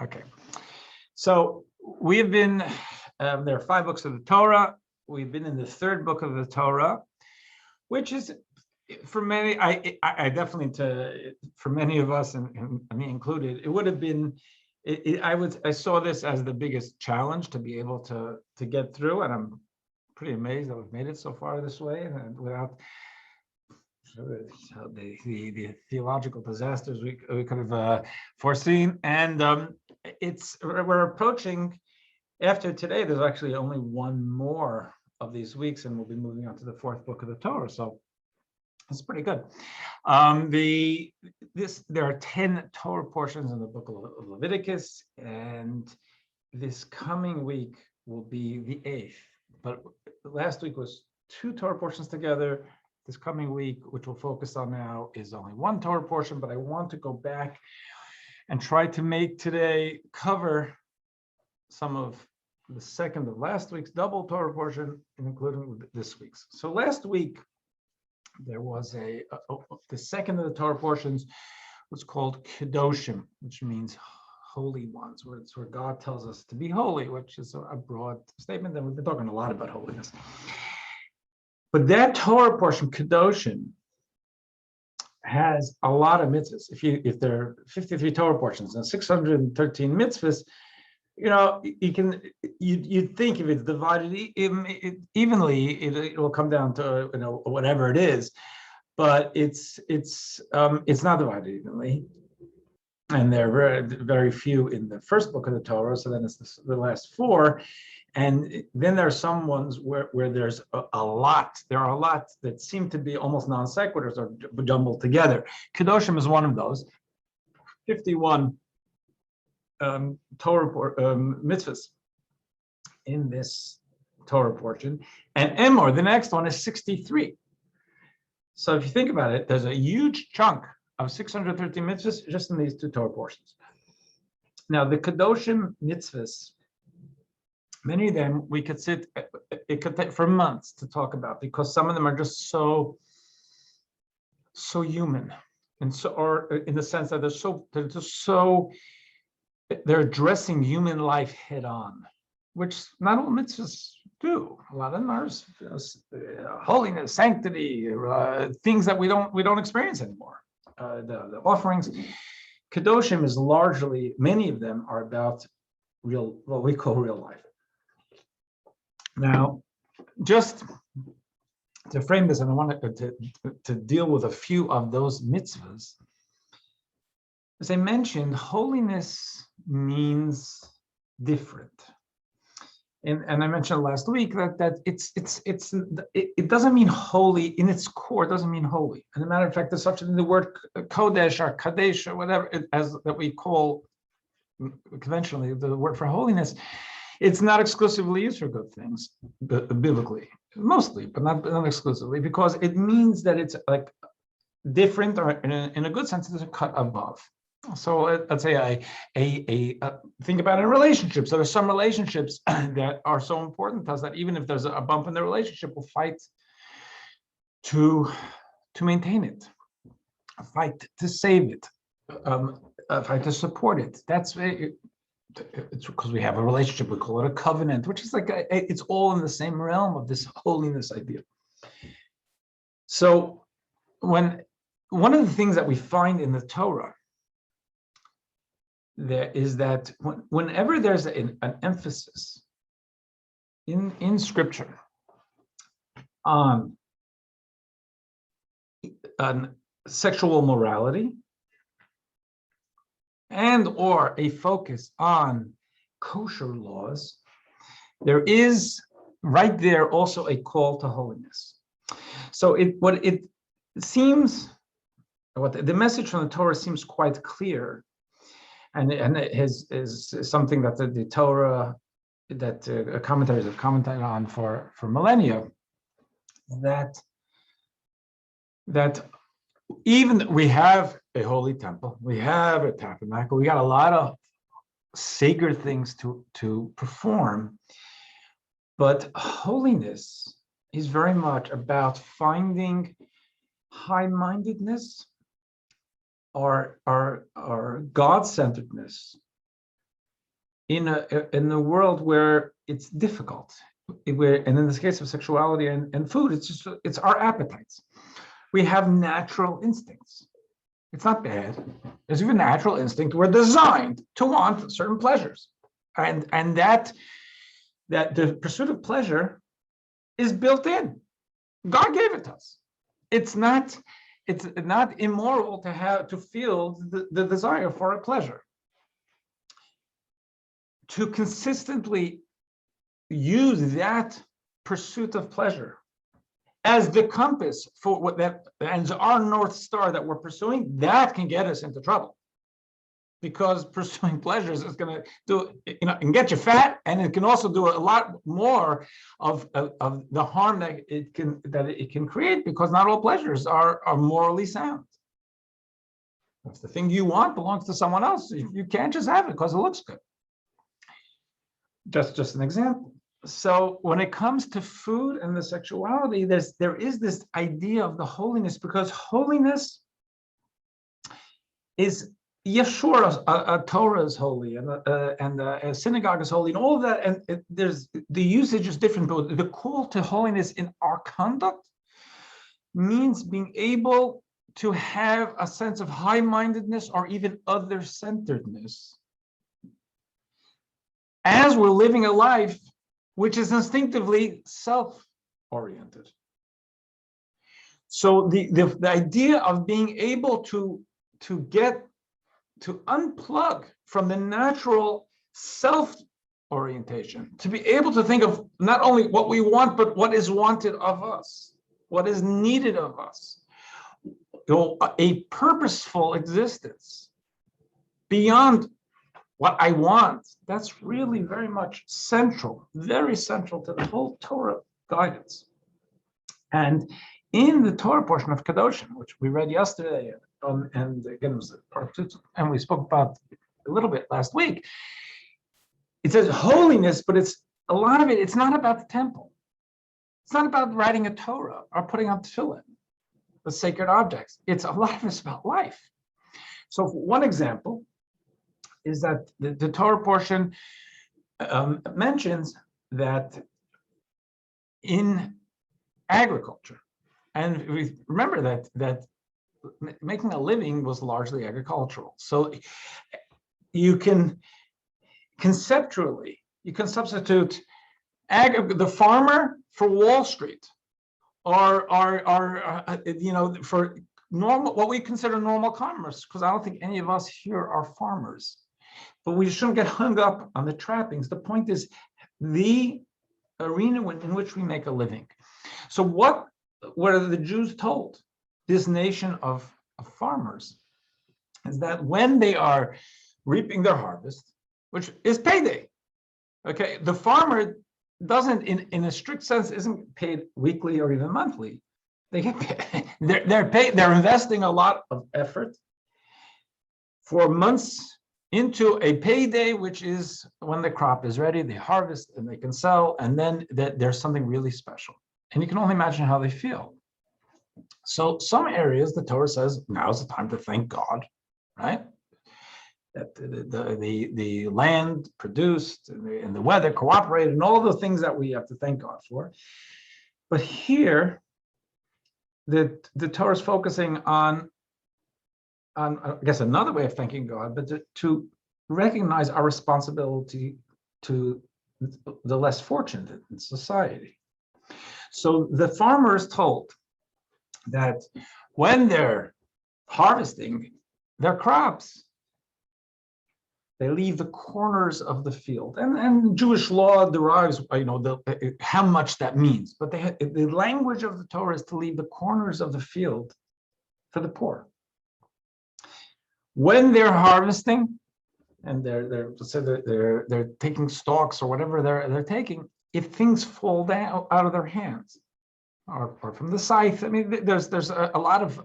Okay. So we have been, there are 5 books of the Torah. We've been in the 3rd book of the Torah, which is, for many, I definitely, for many of us, and me included, it would have been, I saw this as the biggest challenge to be able to get through, and I'm pretty amazed that we've made it so far this way, and without the theological disasters we could have foreseen. And we're approaching, after today, there's actually only one more of these weeks, and we'll be moving on to the 4th book of the Torah. So it's pretty good. There are 10 Torah portions in the book of Leviticus, and this coming week will be the 8th. But last week was 2 Torah portions together. This coming week, which we'll focus on now, is only 1 Torah portion, but I want to go back and try to make today cover some of the second of last week's double Torah portion, including this week's. So last week, there was the second of the Torah portions was called Kedoshim, which means holy ones, where it's where God tells us to be holy, which is a broad statement, and we've been talking a lot about holiness. But that Torah portion, Kedoshim, has a lot of mitzvahs. If there are 53 Torah portions and 613 mitzvahs, you'd think if it's divided evenly, it will come down to whatever it is, but it's not divided evenly, and there are very few in the 1st book of the Torah. So then it's the last 4. And then there are some ones where there's a lot. There are a lot that seem to be almost non sequiturs or jumbled together. Kedoshim is one of those. 51 Torah mitzvahs in this Torah portion, and Emor, the next one, is 63. So if you think about it, there's a huge chunk of 613 mitzvahs just in these 2 Torah portions. Now, the Kedoshim mitzvahs, many of them we could it could take for months to talk about, because some of them are just so human, and or in the sense that they're addressing human life head on, which not all mitzvahs do. A lot of them are holiness, sanctity, things that we don't experience anymore. The offerings. Kedoshim is largely, many of them are about what we call real life. Now, just to frame this, and I want to deal with a few of those mitzvahs. As I mentioned, holiness means different, and I mentioned last week that it doesn't mean holy in its core. It doesn't mean holy. As a matter of fact, there's such a thing, the word kodesh or kadesh or whatever that we call conventionally the word for holiness. It's not exclusively used for good things, biblically, mostly, but not exclusively, because it means that it's like different, or in a good sense, it's a cut above. So let's say think about it in relationships. There are some relationships that are so important to us that even if there's a bump in the relationship, we'll fight to maintain it, fight to save it, fight to support it. It's because we have a relationship. We call it a covenant, which is like it's all in the same realm of this holiness idea. So one of the things that we find in the Torah there is that whenever there's an emphasis in Scripture on sexual morality, and or a focus on kosher laws, there is right there also a call to holiness. So what the message from the Torah seems quite clear, and it is something that the Torah, that commentators have commented on for millennia, that even we have a holy temple, we have a tabernacle, we got a lot of sacred things to perform, but holiness is very much about finding high-mindedness or God-centeredness in a world where it's difficult, and in this case of sexuality and food, it's our appetites. We have natural instincts. It's not bad. There's even natural instinct. We're designed to want certain pleasures, and that the pursuit of pleasure is built in. God gave it to us. It's not immoral to feel the desire for a pleasure. To consistently use that pursuit of pleasure as the compass for what that and our North Star that we're pursuing, that can get us into trouble. Because pursuing pleasures is going to do, and get you fat, and it can also do a lot more of the harm that it can create, because not all pleasures are morally sound. If the thing you want belongs to someone else, you can't just have it because it looks good. That's just an example. So when it comes to food and the sexuality, there is this idea of the holiness, because holiness is, yes, sure, a Torah is holy, and a synagogue is holy, and all of that, and there's the usage is different, but the call to holiness in our conduct means being able to have a sense of high-mindedness or even other-centeredness as we're living a life which is instinctively self-oriented. So the idea of being able to unplug from the natural self-orientation, to be able to think of not only what we want, but what is wanted of us, what is needed of us. A purposeful existence beyond what I want, that's really very much central, very central to the whole Torah guidance. And in the Torah portion of Kedoshim, which we read yesterday, and again, it was part 2, and we spoke about a little bit last week, it says holiness, but it's a lot of it, it's not about the temple. It's not about writing a Torah or putting on tefillin, the sacred objects. It's a lot of it's about life. So one example is that the Torah portion mentions that in agriculture, and we remember that making a living was largely agricultural. So you can conceptually, you can substitute the farmer for Wall Street, or for normal, what we consider normal commerce, because I don't think any of us here are farmers. But we shouldn't get hung up on the trappings. The point is the arena in which we make a living. So what are the Jews told? This nation of farmers is that when they are reaping their harvest, which is payday, okay, the farmer doesn't, in a strict sense, isn't paid weekly or even monthly. They get paid. They're paid. They're investing a lot of effort for months into a payday, which is when the crop is ready, they harvest and they can sell, and then there's something really special. And you can only imagine how they feel. So some areas, the Torah says, now's the time to thank God, right? That the land produced and the weather cooperated and all the things that we have to thank God for. But here, the Torah is focusing on, I guess, another way of thanking God, but to recognize our responsibility to the less fortunate in society. So the farmer is told that when they're harvesting their crops, they leave the corners of the field, and Jewish law derives, how much that means. But the language of the Torah is to leave the corners of the field for the poor. When they're harvesting, and they're taking stalks or whatever they're taking, if things fall down out of their hands, or from the scythe, I mean, there's a lot of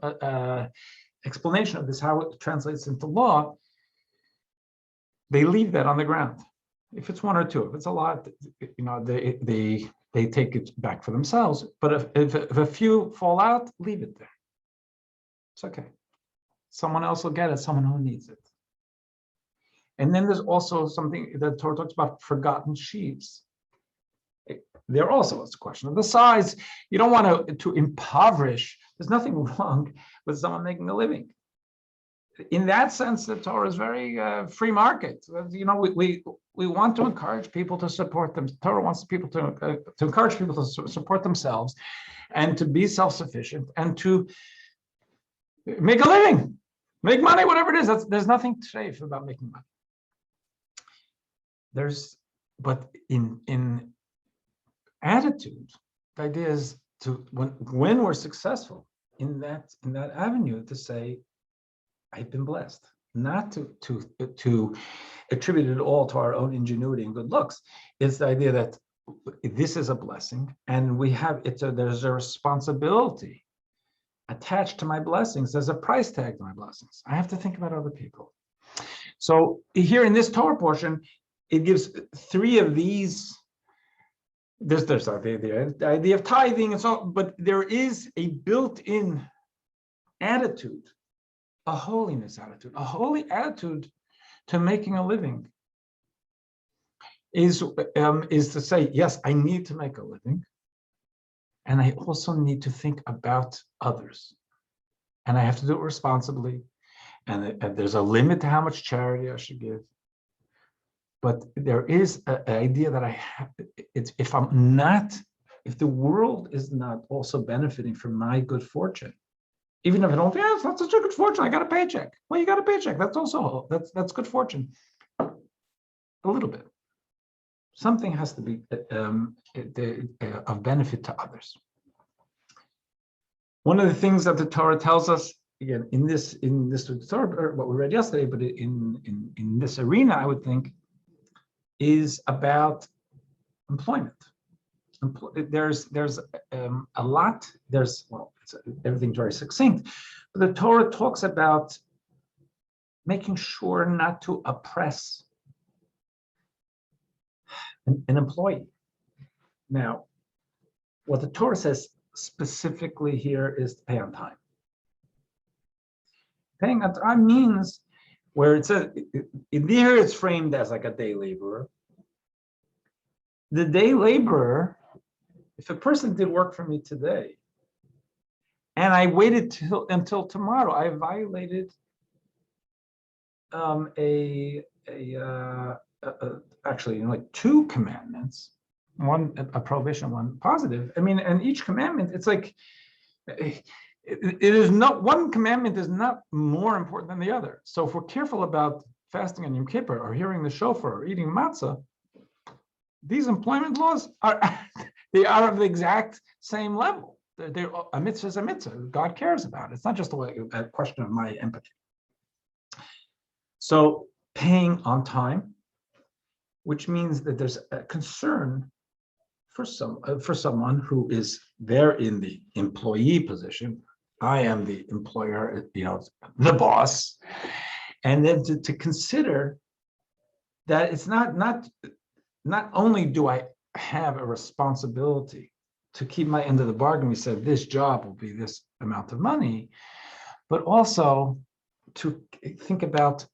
explanation of this, how it translates into law. They leave that on the ground. If it's one or two, if it's a lot, they take it back for themselves. But if a few fall out, leave it there. It's okay. Someone else will get it, someone who needs it. And then there's also something that the Torah talks about, forgotten sheaves. There also is a question of the size. You don't want to impoverish. There's nothing wrong with someone making a living. In that sense, the Torah is very free market. We want to encourage people to support them. The Torah wants people to encourage people to support themselves and to be self-sufficient and to make a living, make money, whatever it is. There's nothing safe about making money. But in attitude, the idea is to when we're successful in that avenue, to say, I've been blessed, not to attribute it all to our own ingenuity and good looks. It's the idea that this is a blessing, and there's a responsibility attached to my blessings. There's a price tag to my blessings. I have to think about other people. So here in this Torah portion, it gives three of these. There's the idea of tithing and so, but there is a built-in attitude, a holiness attitude, a holy attitude to making a living. Is to say, yes, I need to make a living, and I also need to think about others, and I have to do it responsibly, and there's a limit to how much charity I should give. But there is an idea that if the world is not also benefiting from my good fortune, even if I don't, it's not such a good fortune, I got a paycheck. Well, you got a paycheck. That's good fortune. A little bit. Something has to be of benefit to others. One of the things that the Torah tells us, again, in this Torah, what we read yesterday, but in this arena, I would think, is about employment. There's a lot. Everything's very succinct, but the Torah talks about making sure not to oppress an employee. Now, what the Torah says specifically here is to pay on time. Paying on time means where it says, here it's framed as like a day laborer. The day laborer, if a person did work for me today, and I waited until tomorrow, I violated actually like two commandments, one a prohibition, one positive. I mean, and each commandment, it's like it is not, one commandment is not more important than the other. So if we're careful about fasting on Yom Kippur or hearing the shofar or eating matzah, these employment laws are they are of the exact same level. They're a mitzvah is a mitzvah. God cares about it. It's not just a question of my empathy. So paying on time, which means that there's a concern for someone who is there in the employee position. I am the employer, the boss, and then to consider that it's not only do I have a responsibility to keep my end of the bargain. We said this job will be this amount of money, but also to think about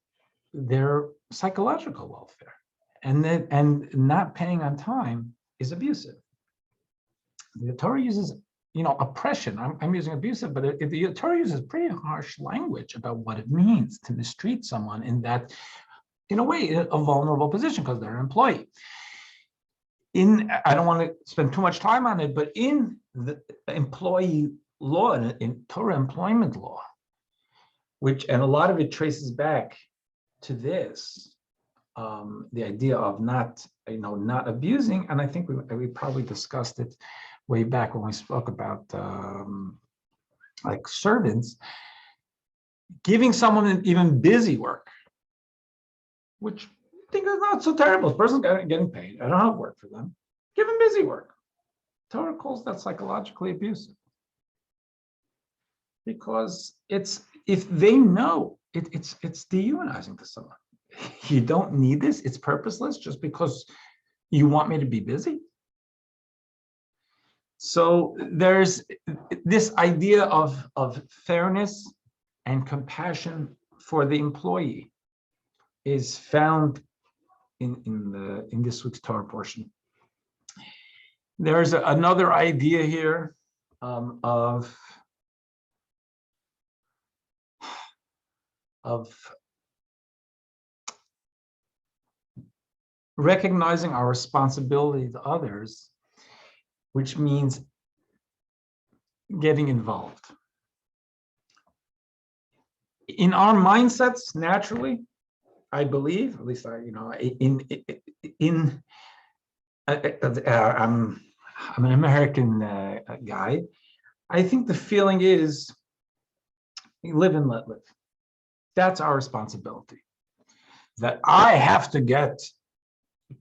their psychological welfare, and not paying on time is abusive. The Torah uses, oppression. I'm using abusive, but the Torah uses pretty harsh language about what it means to mistreat someone in that, in a way, a vulnerable position because they're an employee. I don't want to spend too much time on it, but in the employee law, in Torah employment law, and a lot of it traces back to this, the idea of not abusing, and I think we probably discussed it way back when we spoke about like servants, giving someone even busy work, which I think is not so terrible. This person's getting paid. I don't have work for them. Give them busy work. Torah calls that psychologically abusive, because if they know it's dehumanizing to someone. You don't need this. It's purposeless just because you want me to be busy. So there's this idea of fairness and compassion for the employee. is found in this week's Torah portion. There's another idea here of recognizing our responsibility to others, which means getting involved. In our mindsets, naturally, I believe, at least I'm an American guy. I think the feeling is live and let live. That's our responsibility. That I have to get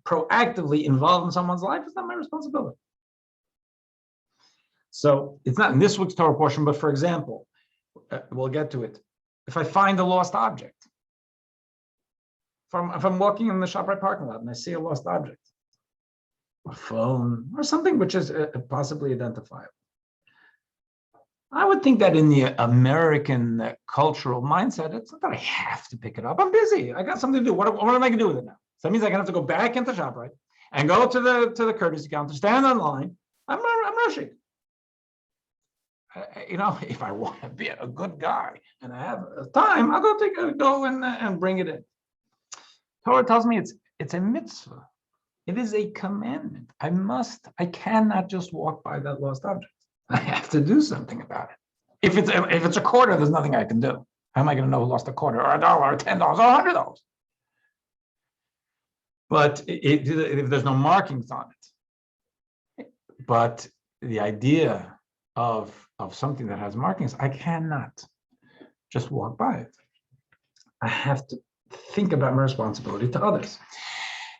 proactively involved in someone's life is not my responsibility. So it's not in this week's Torah portion, but for example, we'll get to it. If I find a lost object, if I'm walking in the ShopRite parking lot and I see a lost object, a phone or something which is possibly identifiable, I would think that in the American cultural mindset, it's not that I have to pick it up. I'm busy. I got something to do. What am I going to do with it now? So that means I'm going to have to go back into ShopRite and go to the courtesy counter, stand online. I'm rushing. If I want to be a good guy and I have time, I'll go and bring it in. Torah tells me it's a mitzvah. It is a commandment. I cannot just walk by that lost object. I have to do something about it. If it's a quarter, there's nothing I can do. How am I going to know who lost a quarter or $1 or $10 or $100? But if there's no markings on it, but the idea of something that has markings, I cannot just walk by it. I have to think about my responsibility to others.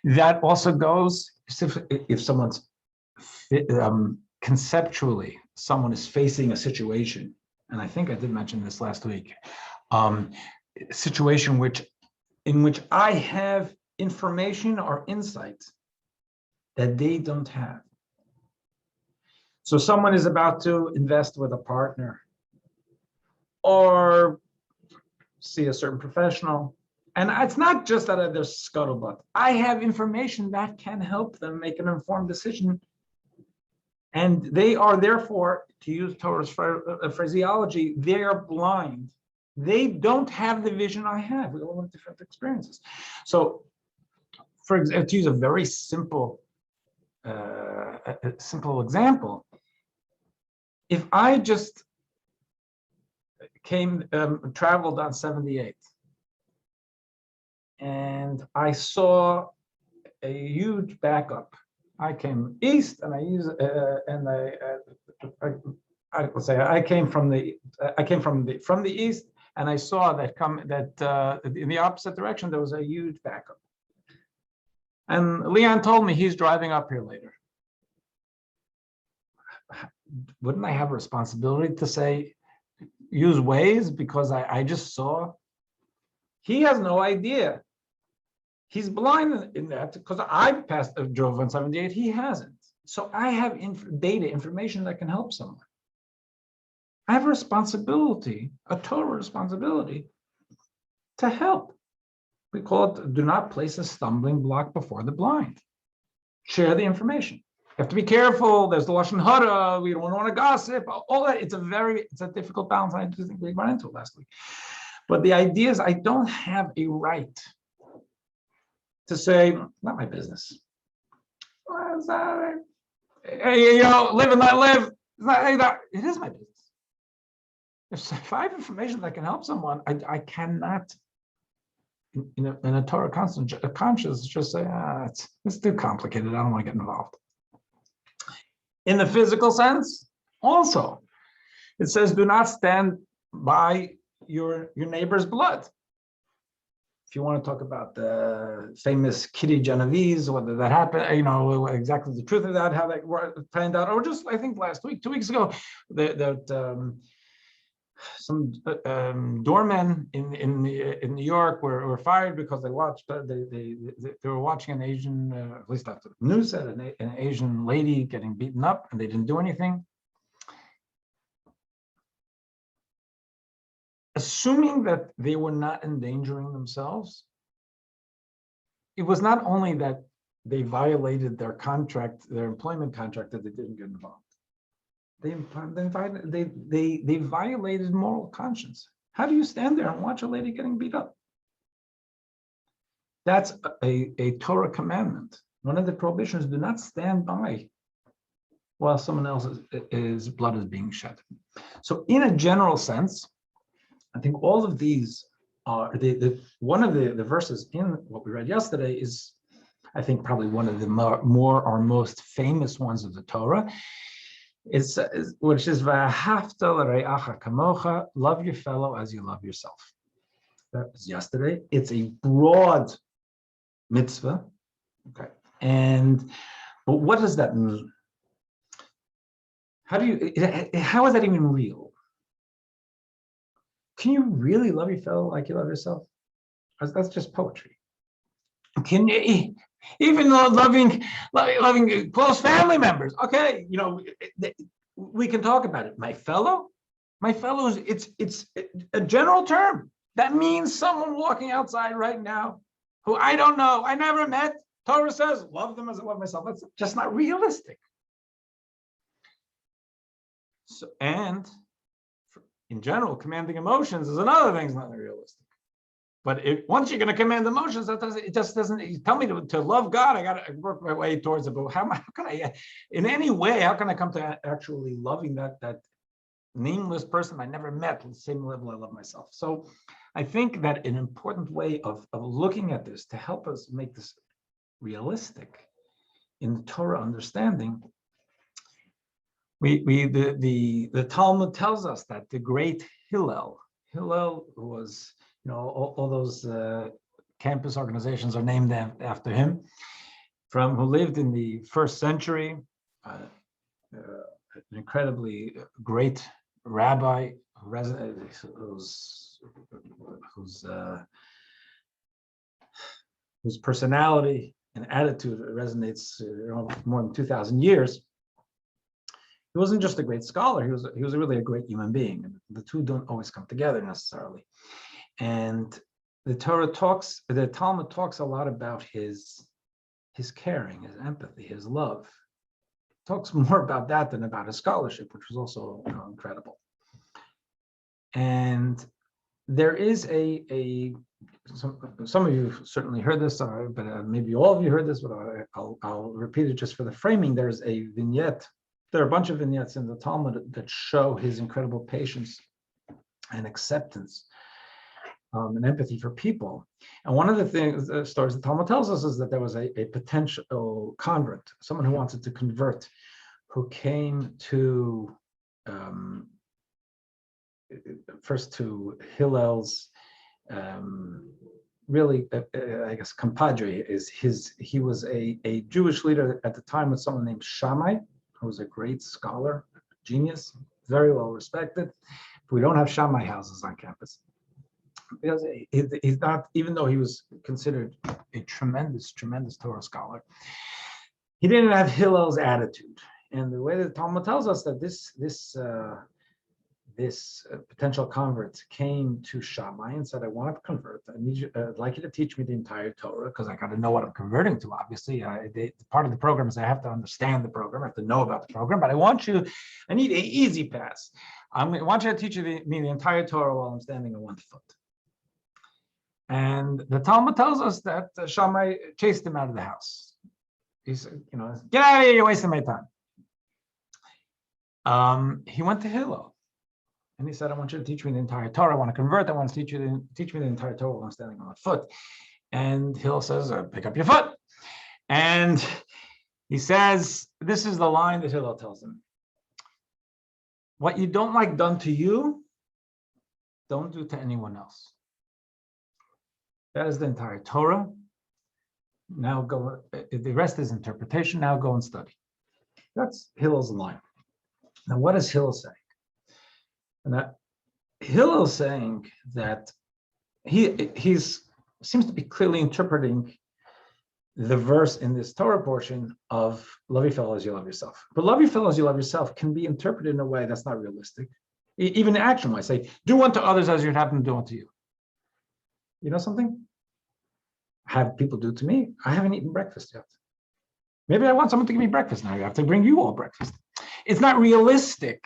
That also goes if someone's conceptually, someone is facing a situation, and I think I did mention this last week, a situation in which I have information or insight that they don't have. So someone is about to invest with a partner or see a certain professional. And it's not just that there's scuttlebutt. I have information that can help them make an informed decision. And they are therefore, to use Torah's phraseology, they are blind. They don't have the vision I have. We all have different experiences. So, for example, to use a very simple example, if I just traveled on 78 and I saw a huge backup, I came east and I came from the east and I saw that in the opposite direction there was a huge backup. And Leon told me he's driving up here later. Wouldn't I have a responsibility to say, use Waze because I just saw? He has no idea. He's blind in that because I drove on 78. He hasn't. So I have information that can help someone. I have a responsibility, a total responsibility to help. We call it, do not place a stumbling block before the blind. Share the information. You have to be careful. There's the Lashon Hara. We don't want to gossip. All that. It's a difficult balance. I do think we ran into it last week. But the idea is I don't have a right to say, not my business. Hey, live and let live. It is my business. If I have information that can help someone, I cannot, in a Torah conscience, just say, it's too complicated. I don't want to get involved. In the physical sense, also, it says, do not stand by your neighbor's blood. If you want to talk about the famous Kitty Genovese, whether that happened, exactly the truth of that, how that panned out, or just, I think 2 weeks ago, that some doormen in New York were fired because they watched they were watching an Asian, at least after the news said, an Asian lady getting beaten up, and they didn't do anything. Assuming that they were not endangering themselves, it was not only that they violated their contract, their employment contract, that they didn't get involved. They violated moral conscience. How do you stand there and watch a lady getting beat up? That's a Torah commandment. One of the prohibitions: do not stand by while someone else's blood is being shed. So, in a general sense, I think all of these are one of the verses in what we read yesterday is, I think, probably one of the more or most famous ones of the Torah. Which is "V'ahavta l're'acha kamocha," love your fellow as you love yourself. That was yesterday. It's a broad mitzvah. Okay, but what does that mean? How is that even real? Can you really love your fellow like you love yourself? That's just poetry. Can you, even though loving close family members? Okay, we can talk about it. My fellows, it's a general term. That means someone walking outside right now who I don't know, I never met. Torah says, love them as I love myself. That's just not realistic. So, and in general, commanding emotions is another thing that's not realistic. But once you're going to command emotions, it just doesn't. You tell me to love God, I got to work my way towards it. But how can I, in any way, how can I come to actually loving that nameless person I never met at the same level I love myself? So I think that an important way of looking at this to help us make this realistic in the Torah understanding, the Talmud tells us that the great Hillel was, all those campus organizations are named after him, who lived in the 1st century, an incredibly great rabbi whose personality and attitude resonates more than 2,000 years. He wasn't just a great scholar; he was really a great human being. And the two don't always come together necessarily. And the Talmud talks a lot about his caring, his empathy, his love. It talks more about that than about his scholarship, which was also incredible. And there is some of you certainly heard this, but maybe all of you heard this, but I'll repeat it just for the framing. There's a vignette. There are a bunch of vignettes in the Talmud that show his incredible patience and acceptance and empathy for people. And one of the stories the Talmud tells us is that there was a potential convert, someone who wanted to convert, who came to first to Hillel's really, I guess, compadre. He was a Jewish leader at the time with someone named Shammai, who was a great scholar, genius, very well respected. We don't have Shammai houses on campus. Because he's not, even though he was considered a tremendous Torah scholar, he didn't have Hillel's attitude. And the way the Talmud tells us that this potential convert came to Shammai and said, I want to convert. I'd like you to teach me the entire Torah, because I got to know what I'm converting to, obviously. Part of the program is I have to understand the program, I have to know about the program, but I need an easy pass. I want you to teach me the entire Torah while I'm standing on one foot. And the Talmud tells us that Shammai chased him out of the house. He said, get out of here, you're wasting my time. He went to Hillel. And he said, I want you to teach me the entire Torah. I want to convert. I want to teach me the entire Torah while I'm standing on my foot. And Hillel says, pick up your foot. And he says, this is the line that Hillel tells him. What you don't like done to you, don't do to anyone else. That is the entire Torah. Now go, the rest is interpretation. Now go and study. That's Hillel's line. Now, what is Hillel saying? And that Hillel saying that he seems to be clearly interpreting the verse in this Torah portion of love your fellow as you love yourself. But love your fellow as you love yourself can be interpreted in a way that's not realistic. Even action-wise, say, do unto others as you'd have them do unto you. You know something? have people do to me. I haven't eaten breakfast yet. Maybe I want someone to give me breakfast now. I have to bring you all breakfast. It's not realistic.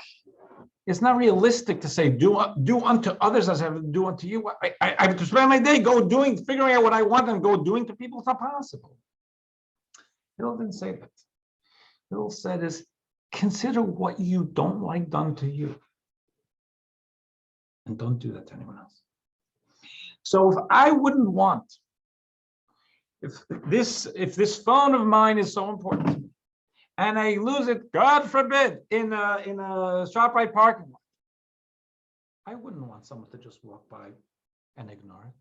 It's not realistic to say, do unto others as I have to do unto you. I have to spend my day figuring out what I want and go doing to people. It's not possible. Hill didn't say that. Hill said is, consider what you don't like done to you. And don't do that to anyone else. So if I wouldn't want, if this phone of mine is so important to me, and I lose it, God forbid, in a ShopRite parking lot, I wouldn't want someone to just walk by and ignore it.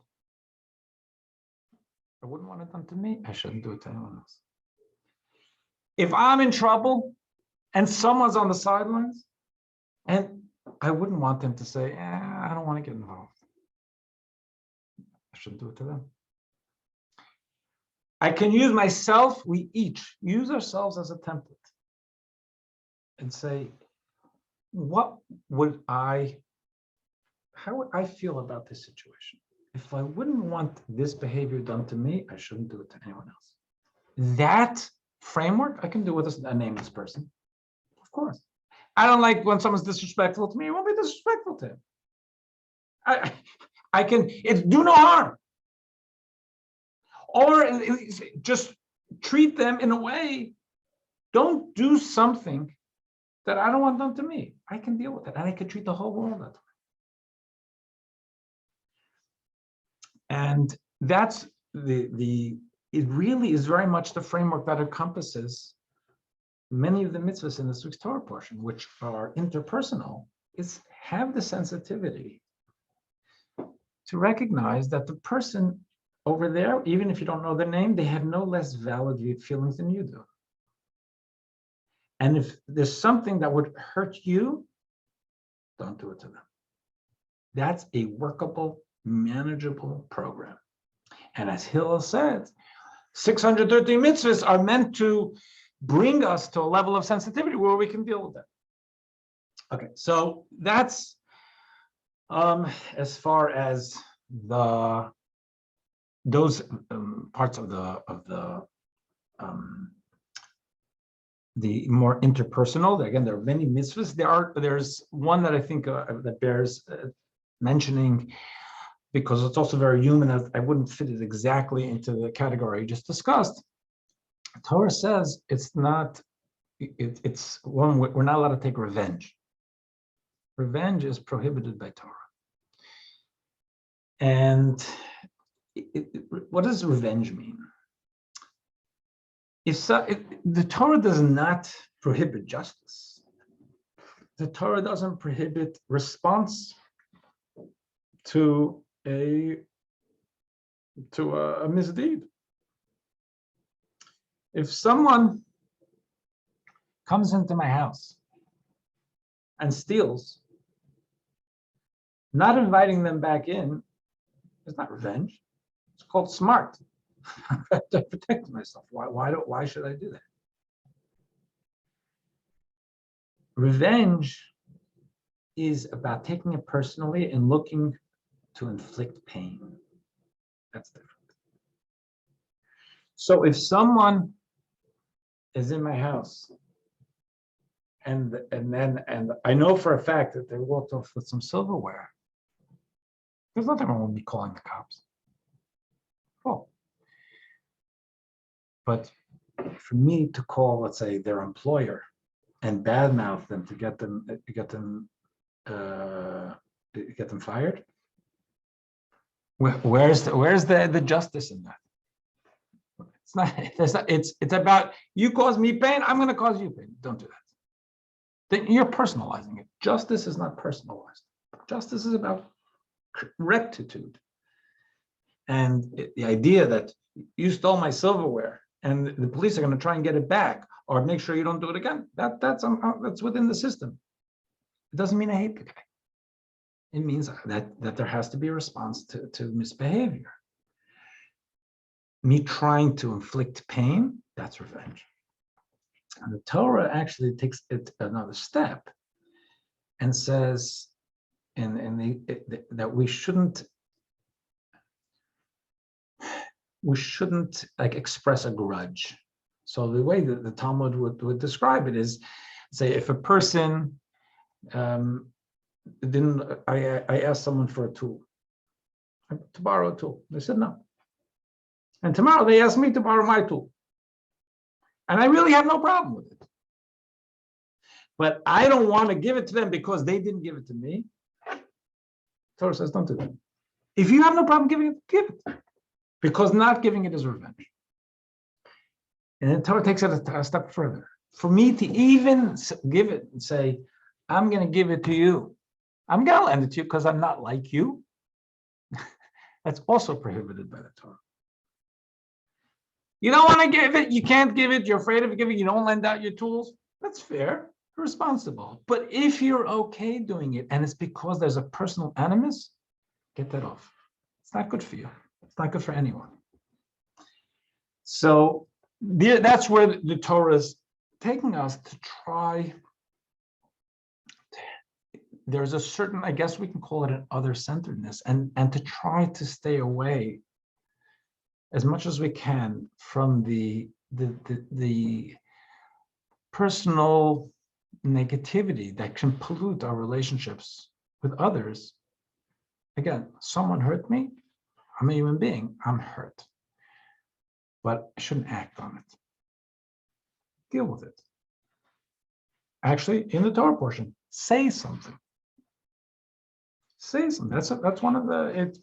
I wouldn't want it done to me. I shouldn't do it to anyone else. If I'm in trouble and someone's on the sidelines, and I wouldn't want them to say, I don't want to get involved. I shouldn't do it to them. I can use myself, we each use ourselves as a template and say, how would I feel about this situation? If I wouldn't want this behavior done to me, I shouldn't do it to anyone else. That framework, I can do with a nameless person. Of course. I don't like when someone's disrespectful to me. I won't be disrespectful to him. It's do no harm. Or just treat them in a way, don't do something that I don't want done to me. I can deal with it, and I can treat the whole world that way. And that's it really is very much the framework that encompasses many of the mitzvahs in this week's Torah portion, which are interpersonal, is have the sensitivity to recognize that the person over there, even if you don't know their name, they have no less valid feelings than you do. And if there's something that would hurt you, don't do it to them. That's a workable, manageable program. And as Hillel said, 613 mitzvahs are meant to bring us to a level of sensitivity where we can deal with that. Okay, so that's as far as those parts of the more interpersonal. Again, there are many mitzvahs. There's one that I think that bears mentioning, because it's also very human. I wouldn't fit it exactly into the category you just discussed. Torah says it's not. It's one, we're not allowed to take revenge. Revenge is prohibited by Torah. And what does revenge mean? The Torah does not prohibit justice. The Torah doesn't prohibit response to a misdeed. If someone comes into my house and steals, not inviting them back in is not revenge. It's called smart. I have to protect myself. Why should I do that? Revenge is about taking it personally and looking to inflict pain. That's different. So if someone is in my house and I know for a fact that they walked off with some silverware, there's nothing wrong with me calling the cops. Oh. But for me to call, let's say, their employer and badmouth them to get them fired, where's the justice in that? It's not. It's about, you cause me pain, I'm going to cause you pain. Don't do that. Then you're personalizing it. Justice is not personalized. Justice is about rectitude. And the idea that you stole my silverware and the police are going to try and get it back or make sure you don't do it again, that's within the system. It doesn't mean I hate the guy. It means that there has to be a response to misbehavior. Me trying to inflict pain, that's revenge. And the Torah actually takes it another step and says that we shouldn't we shouldn't like express a grudge. So the way that the Talmud would describe it is, say, if a person I asked someone for a tool, to borrow a tool. They said no. And tomorrow they asked me to borrow my tool. And I really have no problem with it. But I don't want to give it to them because they didn't give it to me. Torah says, don't do that. If you have no problem giving it, give it. Because not giving it is revenge. And then Torah takes it a step further. For me to even give it and say, I'm going to give it to you. I'm going to lend it to you because I'm not like you. That's also prohibited by the Torah. You don't want to give it. You can't give it. You're afraid of giving. You don't lend out your tools. That's fair. You're responsible. But if you're okay doing it, and it's because there's a personal animus, get that off. It's not good for you. It's not good for anyone. So that's where the Torah is taking us to try. There's a certain, I guess we can call it an other-centeredness, and to try to stay away as much as we can from the personal negativity that can pollute our relationships with others. Again, someone hurt me. I'm a human being. I'm hurt. But I shouldn't act on it. Deal with it. Actually, in the Torah portion, say something. Say something. That's one of the.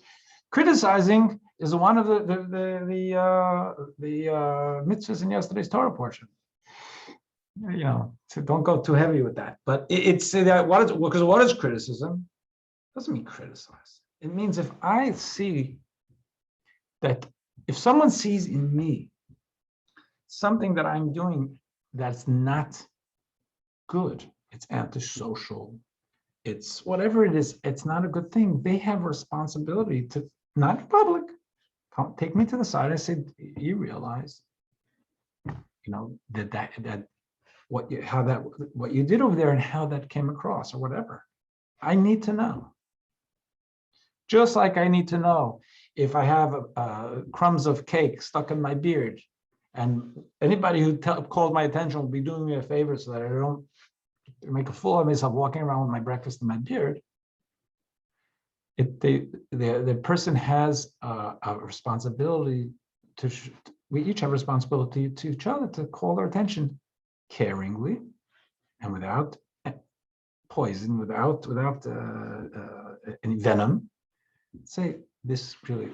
Criticizing is one of the mitzvahs in yesterday's Torah portion. So don't go too heavy with that. But it's that what is criticism? It doesn't mean criticize. It means if I see that if someone sees in me something that I'm doing that's not good, it's antisocial, it's whatever it is, it's not a good thing. They have a responsibility to, not in public, take me to the side and say, you realize, that what you did over there and how that came across or whatever. I need to know. Just like I need to know if I have crumbs of cake stuck in my beard, and anybody who called my attention will be doing me a favor so that I don't make a fool of myself walking around with my breakfast in my beard. The person has a responsibility we each have a responsibility to each other to call their attention caringly and without poison, without any venom. Say, this really,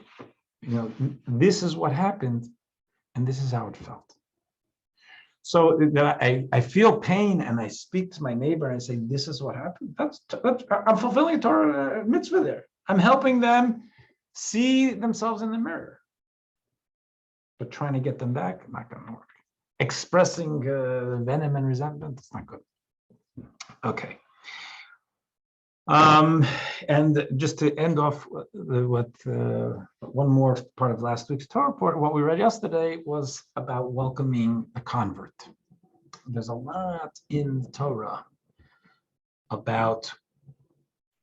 this is what happened, and this is how it felt. So that I feel pain and I speak to my neighbor and I say, this is what happened. That's I'm fulfilling a Torah mitzvah there. I'm helping them see themselves in the mirror. But trying to get them back, not going to work. Expressing venom and resentment, it's not good. Okay. And just to end off with one more part of last week's Torah report, what we read yesterday was about welcoming a convert. There's a lot in the Torah about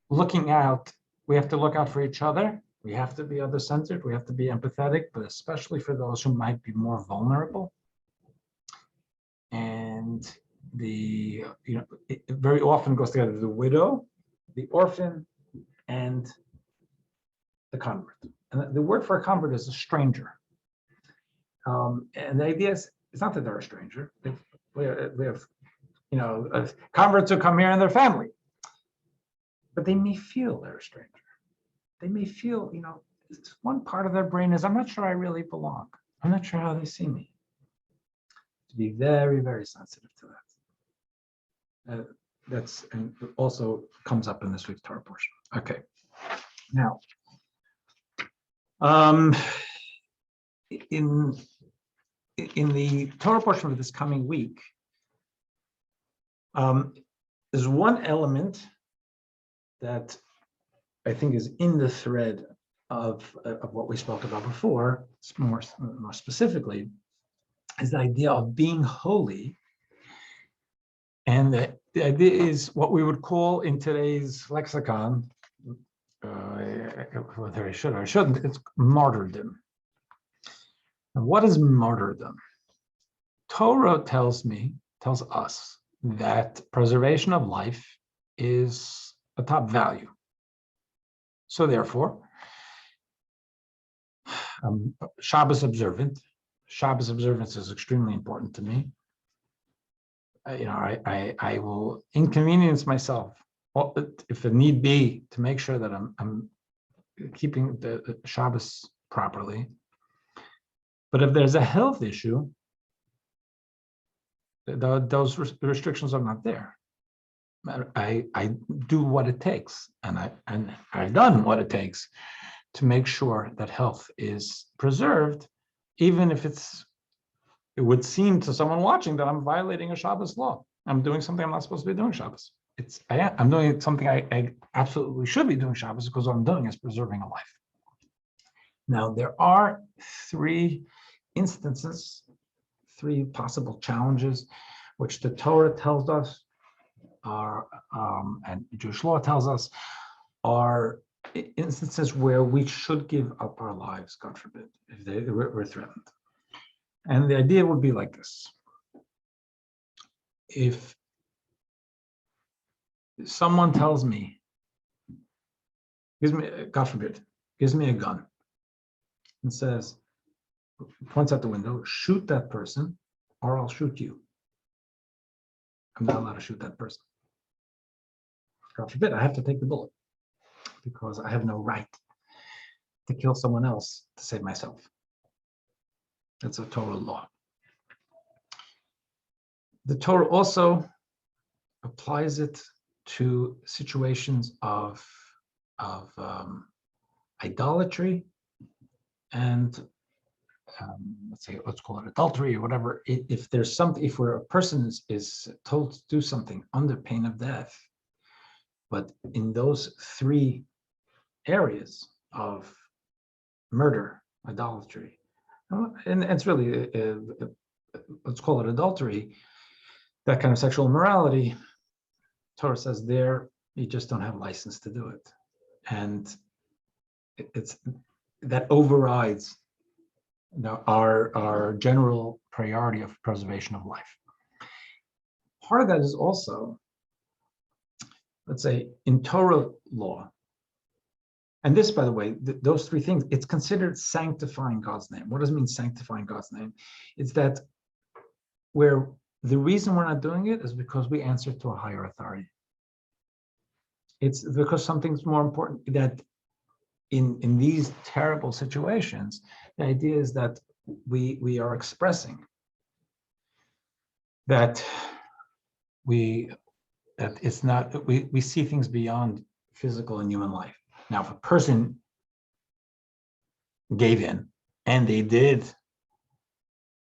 looking out. We have to look out for each other. We have to be other-centered. We have to be empathetic, but especially for those who might be more vulnerable. And it very often goes together, the widow, the orphan, and the convert. And the word for a convert is a stranger. And the idea is, it's not that they're a stranger. We have converts who come here and their family. But they may feel they're a stranger. They may feel, one part of their brain is, I'm not sure I really belong. I'm not sure how they see me. To be very, very sensitive to that. And also comes up in this week's Torah portion. Okay. Now, in the Torah portion of this coming week, there's one element that I think is in the thread of what we spoke about before, more specifically, is the idea of being holy. And the idea is what we would call in today's lexicon, whether I should or I shouldn't, it's martyrdom. And what is martyrdom? Torah tells us that preservation of life is a top value. So therefore, Shabbos observant. Shabbos observance is extremely important to me. I will inconvenience myself, if it need be, to make sure that I'm keeping the Shabbos properly. But if there's a health issue, those restrictions are not there. I do what it takes, and I've done what it takes to make sure that health is preserved, even if it would seem to someone watching that I'm violating a Shabbos law. I'm doing something I'm not supposed to be doing Shabbos. I'm doing something I absolutely should be doing Shabbos, because what I'm doing is preserving a life. Now, there are three instances, three possible challenges, which the Torah tells us and Jewish law tells us are instances where we should give up our lives, God forbid, if we're threatened. And the idea would be like this. If someone tells me, God forbid, gives me a gun and says, points out the window, shoot that person or I'll shoot you. I'm not allowed to shoot that person. God forbid, I have to take the bullet because I have no right to kill someone else to save myself. That's a Torah law. The Torah also applies it to situations of idolatry and let's call it adultery or whatever. If there's something, if a person is told to do something under pain of death, but in those three areas of murder, idolatry, and it's really let's call it adultery, that kind of sexual immorality, Torah says there you just don't have license to do it, and it's that overrides our general priority of preservation of life. Part of that is also, let's say, in Torah law, and this, by the way, those three things, it's considered sanctifying God's name. What does it mean, sanctifying God's name? It's that where the reason we're not doing it is because we answer to a higher authority. It's because something's more important, that in these terrible situations, the idea is that we are expressing that it's not, we see things beyond physical and human life. Now, if a person gave in and they did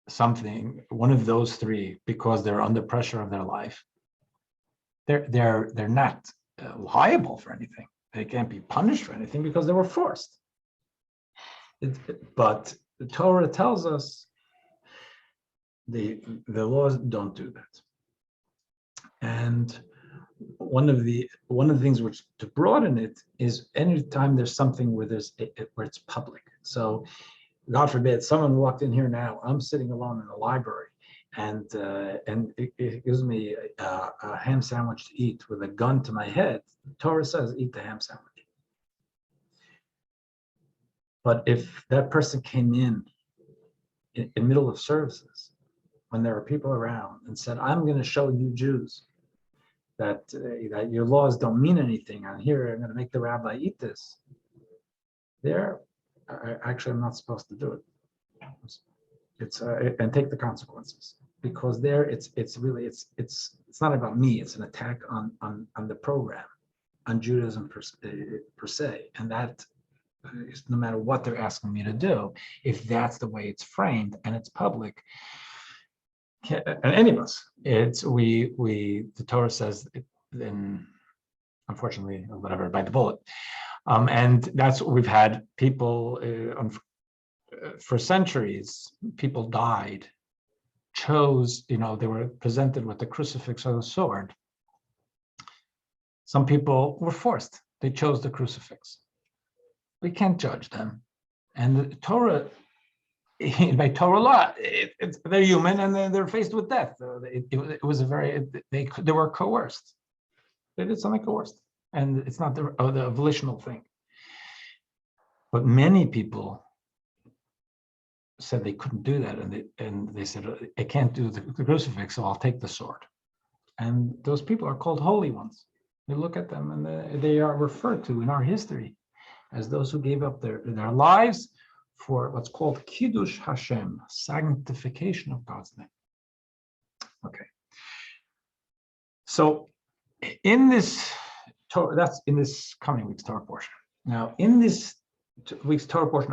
something, one of those three, because they're under pressure of their life, they're not liable for anything. They can't be punished for anything because they were forced. But the Torah tells us the laws don't do that. And one of the things which to broaden it is anytime there's something where where it's public. So, God forbid, someone walked in here now. I'm sitting alone in the library, and it gives me a ham sandwich to eat with a gun to my head. The Torah says, eat the ham sandwich. But if that person came in the middle of services, when there are people around, and said, I'm going to show you Jews that your laws don't mean anything, I'm here, I'm going to make the rabbi eat this, I'm not supposed to do it. It's and take the consequences, because there it's not about me. It's an attack on the program, on Judaism per se, and that is, no matter what they're asking me to do, if that's the way it's framed and it's public, and any of us, the Torah says, then unfortunately, whatever, bite the bullet. And that's what we've had. People for centuries, people died, chose, they were presented with the crucifix or the sword. Some people were forced. They chose the crucifix. We can't judge them. And the Torah by Torah law, they're human and they're faced with death. It was a very, they were coerced. They did something coerced, and it's not the volitional thing. But many people said they couldn't do that, and they said, I can't do the crucifix, so I'll take the sword. And those people are called holy ones. You look at them, and they are referred to in our history as those who gave up their lives for what's called Kiddush Hashem, sanctification of God's name. Okay. So in this, that's in this coming week's Torah portion. Now, in this week's Torah portion,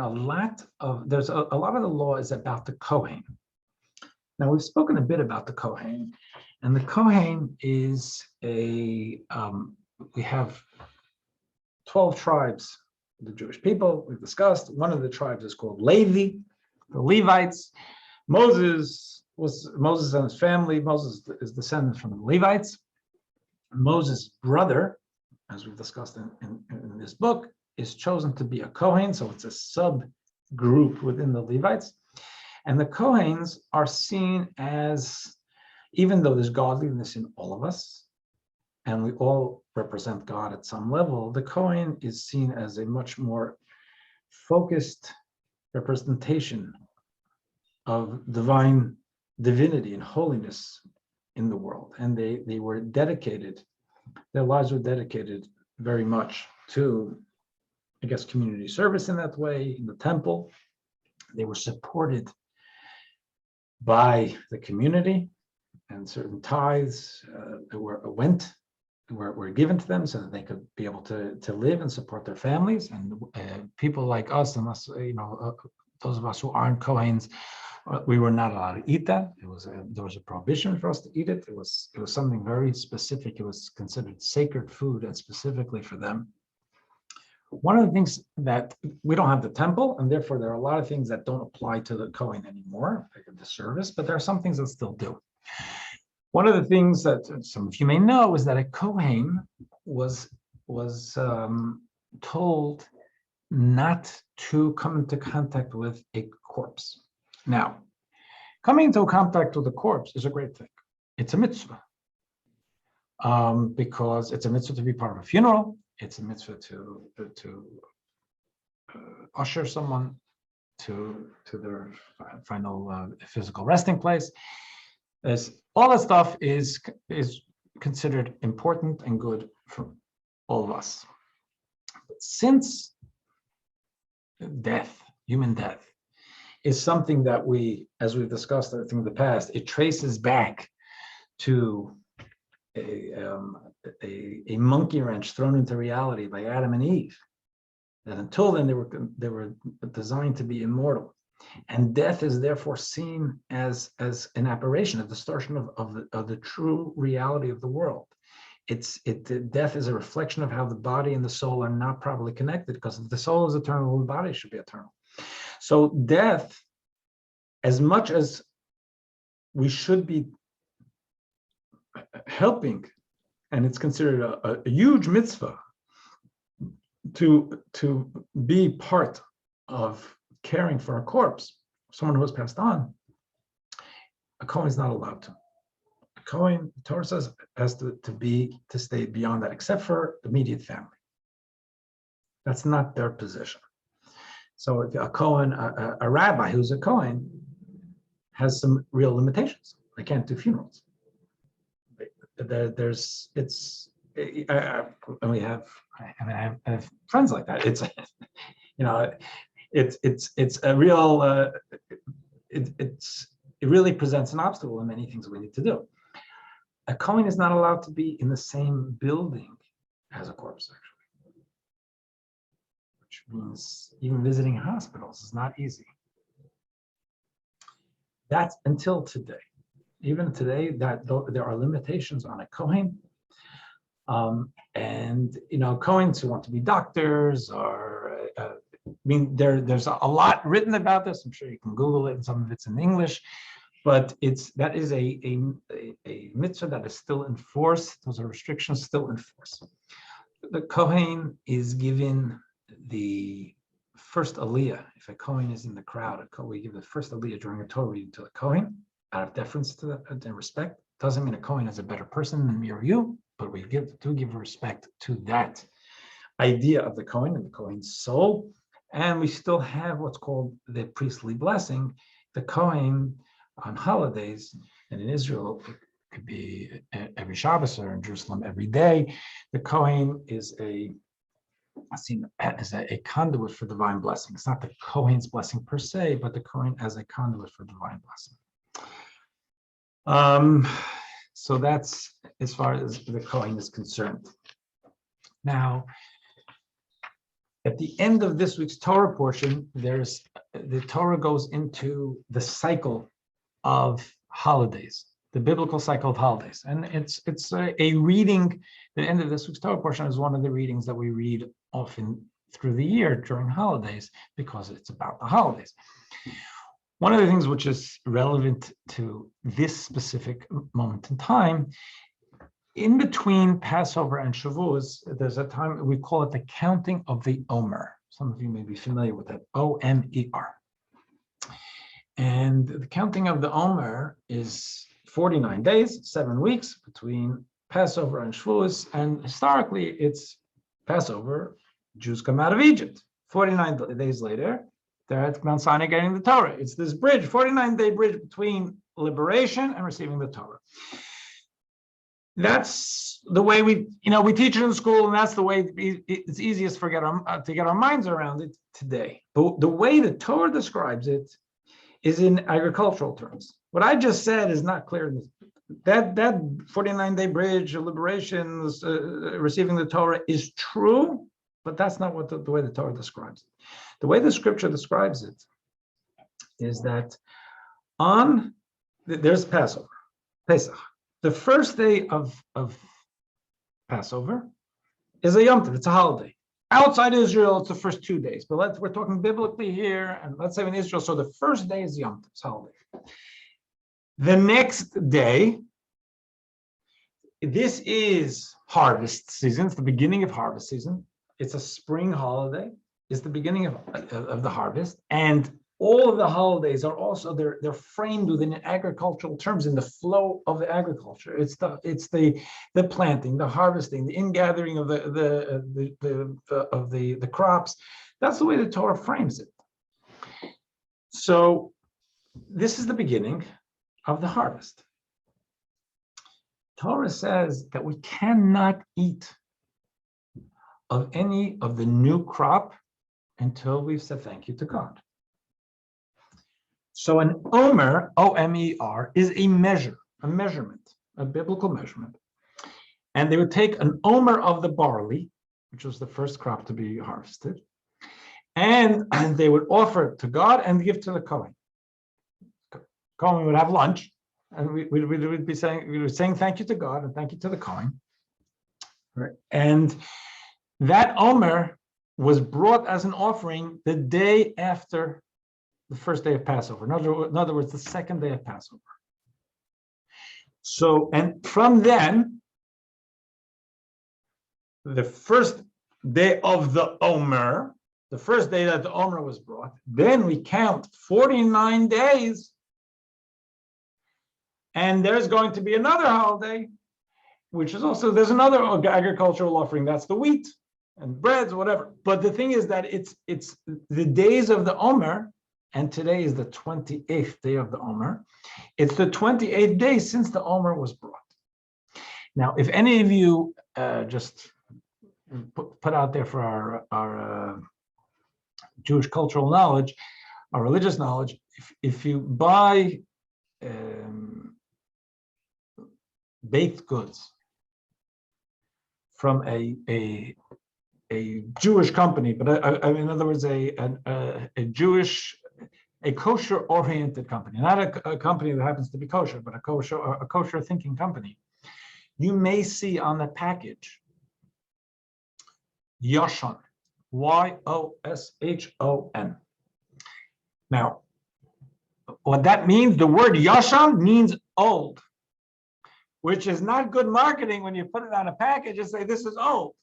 there's a lot of the law is about the Kohen. Now, we've spoken a bit about the Kohen, and the Kohen is we have 12 tribes, the Jewish people, we've discussed. One of the tribes is called Levi, the Levites. Moses and his family, Moses is descendant from the Levites. Moses' brother, as we've discussed in this book, is chosen to be a Kohen, so it's a subgroup within the Levites. And the Kohens are seen as, even though there's godliness in all of us, and we all represent God at some level, the Kohen is seen as a much more focused representation of divine divinity and holiness in the world. And they were dedicated, their lives were dedicated very much to, I guess, community service in that way, in the temple. They were supported by the community, and certain tithes were given to them so that they could be able to live and support their families. And people like us, and us, those of us who aren't Kohens, we were not allowed to eat that. There was a prohibition for us to eat it. It was something very specific. It was considered sacred food, and specifically for them. One of the things that we don't have the temple, and therefore there are a lot of things that don't apply to the Kohen anymore, like the service, but there are some things that still do. One of the things that some of you may know is that a Kohen was told not to come into contact with a corpse. Now, coming into contact with a corpse is a great thing. It's a mitzvah, because it's a mitzvah to be part of a funeral. It's a mitzvah to usher someone to their final physical resting place. All that stuff is considered important and good for all of us. But since death, human death, is something that we, as we've discussed, I think in the past, it traces back to a monkey wrench thrown into reality by Adam and Eve. That until then they were designed to be immortal, and death is therefore seen as an aberration, a distortion of the true reality of the world. Death is a reflection of how the body and the soul are not properly connected, because if the soul is eternal, the body should be eternal. So death, as much as we should be helping, and it's considered a huge mitzvah to be part of caring for a corpse, someone who has passed on, a Kohen is not allowed to. A Kohen, the Torah says, has to stay beyond that, except for immediate family. That's not their position. So if a Kohen, a rabbi who's a Kohen, has some real limitations. They can't do funerals. I have friends like that. It really presents an obstacle in many things we need to do. A Kohen is not allowed to be in the same building as a corpse, actually, which means even visiting hospitals is not easy. That's until today. Even today, that there are limitations on a Kohen. And Kohens who want to be doctors, or there's a lot written about this. I'm sure you can Google it, and some of it's in English. But that is a mitzvah that is still in force. Those are restrictions still in force. The Kohen is given the first aliyah. If a Kohen is in the crowd, we give the first aliyah during a Torah reading to the Kohen, out of deference to that and respect. Doesn't mean a Kohen is a better person than me or you, but we do give respect to that idea of the Kohen and the Kohen's soul. And we still have what's called the priestly blessing. The Kohen on holidays, and in Israel, it could be every Shabbos, or in Jerusalem every day. The Kohen is a conduit for divine blessing. It's not the Kohen's blessing per se, but the Kohen as a conduit for divine blessing. So that's as far as the Kohen is concerned. Now, at the end of this week's Torah portion, the Torah goes into the cycle of holidays, the biblical cycle of holidays, and it's a reading. The end of this week's Torah portion is one of the readings that we read often through the year during holidays because it's about the holidays. One of the things which is relevant to this specific moment in time, in between Passover and Shavuos, there's a time, we call it the counting of the Omer. Some of you may be familiar with that, O-M-E-R. And the counting of the Omer is 49 days, 7 weeks between Passover and Shavuos. And historically, it's Passover, Jews come out of Egypt. 49 days later, they're at Mount Sinai getting the Torah. It's this bridge, 49-day bridge between liberation and receiving the Torah. That's the way we teach it in school, and that's the way it's easiest to get our minds around it today. But the way the Torah describes it is in agricultural terms. What I just said is not clear. That 49-day bridge of liberation, receiving the Torah, is true, but that's not what the way the Torah describes it. The way the Scripture describes it is that there's Passover, Pesach. The first day of Passover is a Yom Tov, it's a holiday. Outside Israel, it's the first 2 days, but we're talking biblically here, and let's say in Israel, so the first day is Yom Tov, it's a holiday. The next day, this is harvest season, it's the beginning of harvest season. It's a spring holiday, it's the beginning of the harvest, and all of the holidays are also they're framed within agricultural terms in the flow of the agriculture. It's the planting, the harvesting, the ingathering of the crops. That's the way the Torah frames it. So this is the beginning of the harvest. Torah says that we cannot eat of any of the new crop until we've said thank you to God. So an omer, O-M-E-R, is a measurement, a biblical measurement. And they would take an omer of the barley, which was the first crop to be harvested, and they would offer it to God and give to the Kohen. Kohen would have lunch, and we would be saying thank you to God and thank you to the Kohen. Right? And that omer was brought as an offering the day after the first day of Passover. In other words, the second day of Passover. So, and from then, the first day of the Omer, the first day that the Omer was brought, then we count 49 days, and there's going to be another holiday, which is also, there's another agricultural offering, that's the wheat and breads, whatever. But the thing is that it's the days of the Omer, and today is the 28th day of the Omer. It's the 28th day since the Omer was brought. Now, if any of you just put out there for our Jewish cultural knowledge, our religious knowledge, if you buy baked goods from a Jewish company, but in other words, a Jewish, a kosher-oriented company, not a company that happens to be kosher, but a kosher-thinking company, you may see on the package Yoshon, Y-O-S-H-O-N. Now, what that means, the word Yoshon means old, which is not good marketing when you put it on a package and say this is old.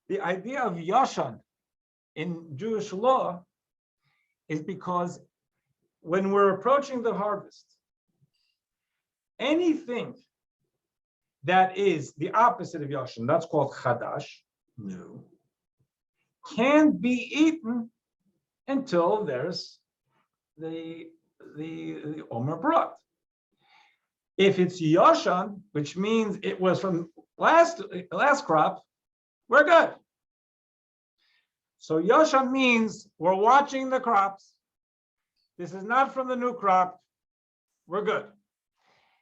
The idea of Yoshon in Jewish law is because when we're approaching the harvest, anything that is the opposite of Yashan, that's called Chadash, new, can't be eaten until there's the Omer brought. If it's Yashan, which means it was from last crop, we're good. So Yashan means we're watching the crops. This is not from the new crop. We're good.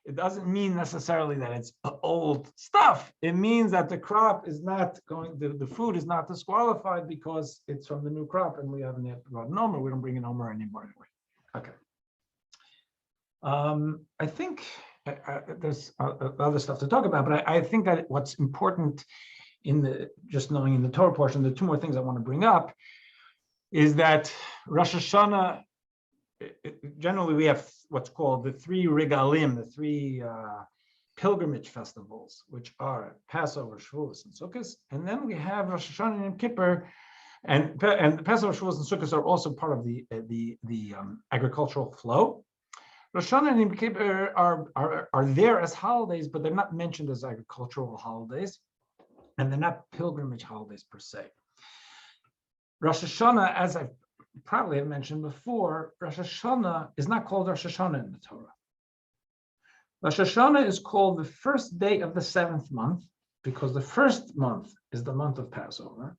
It doesn't mean necessarily that it's old stuff. It means that the crop is not going, the food is not disqualified because it's from the new crop and we haven't yet brought an Omer. We don't bring an Omer anymore anyway. Okay. I think there's other stuff to talk about, but I think that what's important in just knowing in the Torah portion, the two more things I want to bring up is that Rosh Hashanah, generally we have what's called the three regalim, the three pilgrimage festivals, which are Passover, Shavuos, and Sukkot. And then we have Rosh Hashanah and Yom Kippur, and Passover, Shavuos, and Sukkot are also part of the agricultural flow. Rosh Hashanah and Yom Kippur are there as holidays, but they're not mentioned as agricultural holidays, and they're not pilgrimage holidays per se. Rosh Hashanah, as I probably have mentioned before, Rosh Hashanah is not called Rosh Hashanah in the Torah. Rosh Hashanah is called the first day of the 7th month because the first month is the month of Passover.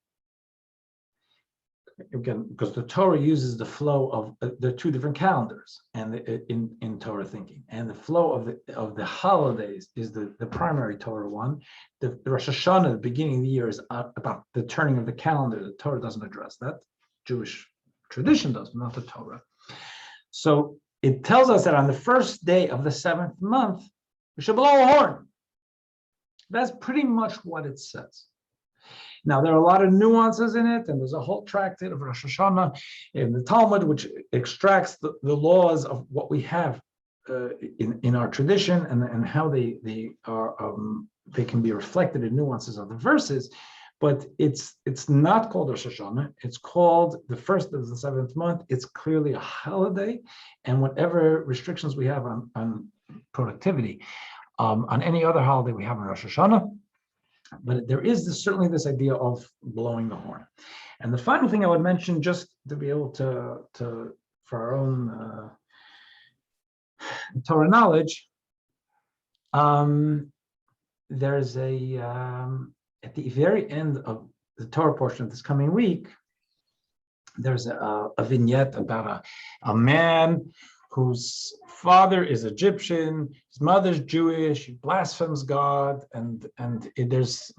Again, because the Torah uses the flow of the two different calendars and in Torah thinking, and the flow of the holidays is the primary Torah one. The Rosh Hashanah, the beginning of the year, is about the turning of the calendar. The Torah doesn't address that. Jewish tradition does, not the Torah. So it tells us that on the first day of the 7th month, we should blow a horn. That's pretty much what it says. Now, there are a lot of nuances in it, and there's a whole tractate of Rosh Hashanah in the Talmud, which extracts the laws of what we have in our tradition and how they can be reflected in nuances of the verses. But it's not called Rosh Hashanah. It's called the first of the 7th month. It's clearly a holiday, and whatever restrictions we have on productivity, on any other holiday we have on Rosh Hashanah. But there is certainly this idea of blowing the horn. And the final thing I would mention, just to be able to for our own Torah knowledge, there's at the very end of the Torah portion of this coming week, there's a vignette about a man whose father is Egyptian, his mother's Jewish, he blasphemes God, and there's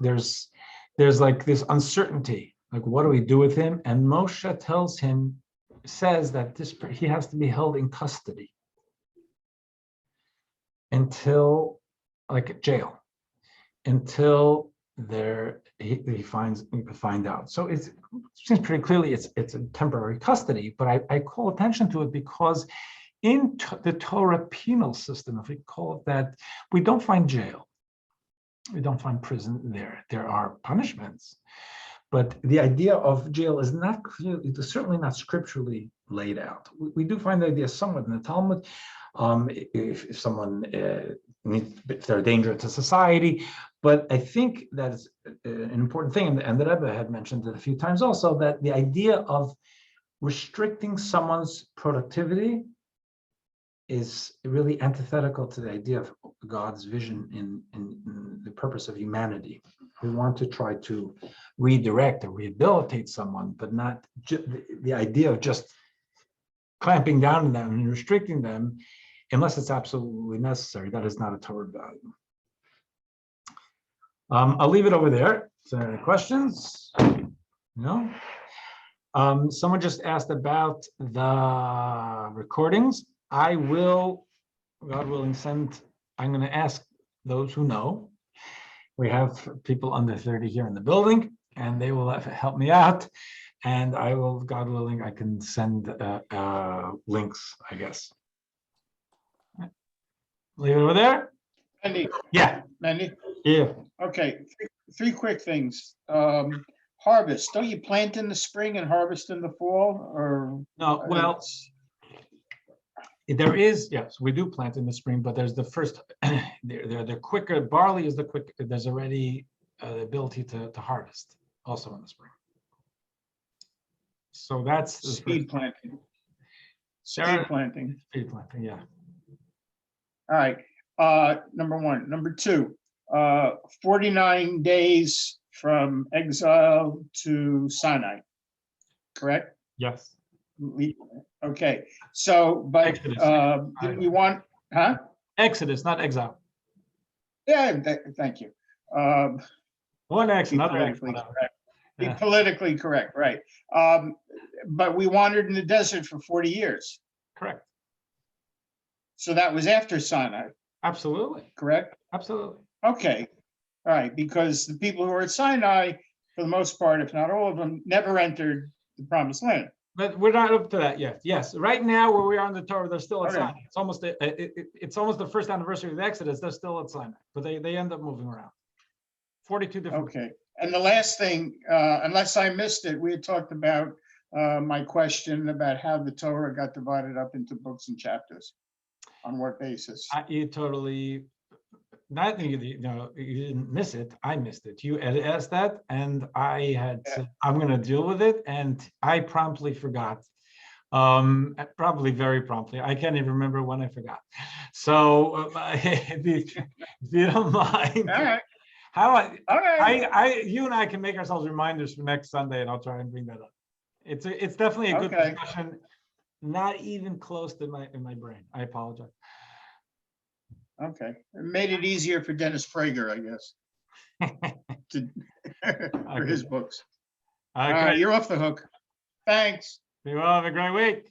like this uncertainty, like what do we do with him? And Moshe says that he has to be held in custody until, like jail, until he can find out. So it seems pretty clearly it's a temporary custody, but I call attention to it because in the Torah penal system, if we call it that, we don't find jail. We don't find prison there. There are punishments. But the idea of jail is not clear, it's certainly not scripturally laid out. We do find the idea somewhat in the Talmud. If someone if they're a danger to society, but I think that is an important thing, and the Rabbi had mentioned it a few times also, that the idea of restricting someone's productivity is really antithetical to the idea of God's vision in the purpose of humanity. We want to try to redirect or rehabilitate someone, but not the idea of just clamping down on them and restricting them unless it's absolutely necessary. That is not a Torah value. I'll leave it over there. Is there any questions? No? Someone just asked about the recordings. I will, God willing, I'm going to ask those who know. We have people under 30 here in the building, and they will help me out. And I will, God willing, I can send links, I guess. Leave it over there? Mendy. Yeah. Mendy. Yeah. Okay, three quick things. harvest. Don't you plant in the spring and harvest in the fall, or? No, well, there is, yes, we do plant in the spring, but there's the first, they're quicker. Barley is the quick, there's already the ability to harvest also in the spring. So that's the Speed planting. There Speed are- planting. speed planting, yeah. All right, number one. Number two, 49 days from exile to Sinai, correct? Yes. Okay, so, but Exodus. did we want, huh? Exodus, not exile. Yeah, thank you. One X, Be another X. politically whatever. correct. Be Yeah. politically correct, right. But we wandered in the desert for 40 years. Correct. So that was after Sinai, Absolutely. correct? Absolutely. Okay, all right, because the people who were at Sinai, for the most part, if not all of them, never entered the promised land. But we're not up to that yet. Yes, right now where we are in the Torah, they're still at Okay. Sinai. It's almost it's almost the first anniversary of the Exodus. They're still at Sinai, but they end up moving around. 42 different. Okay, and the last thing, unless I missed it, we had talked about my question about how the Torah got divided up into books and chapters. On what basis? You totally, not you didn't miss it. I missed it. You had asked that, and I had said I'm going to deal with it, and I promptly forgot. Probably very promptly. I can't even remember when I forgot. So if you don't mind, All right, how okay. you and I can make ourselves reminders for next Sunday, and I'll try and bring that up. It's definitely a good Okay. discussion. Not even close to in my brain. I apologize. Okay, it made it easier for Dennis Prager, I guess, to, for his books. All right, you're off the hook. Thanks. You all have a great week.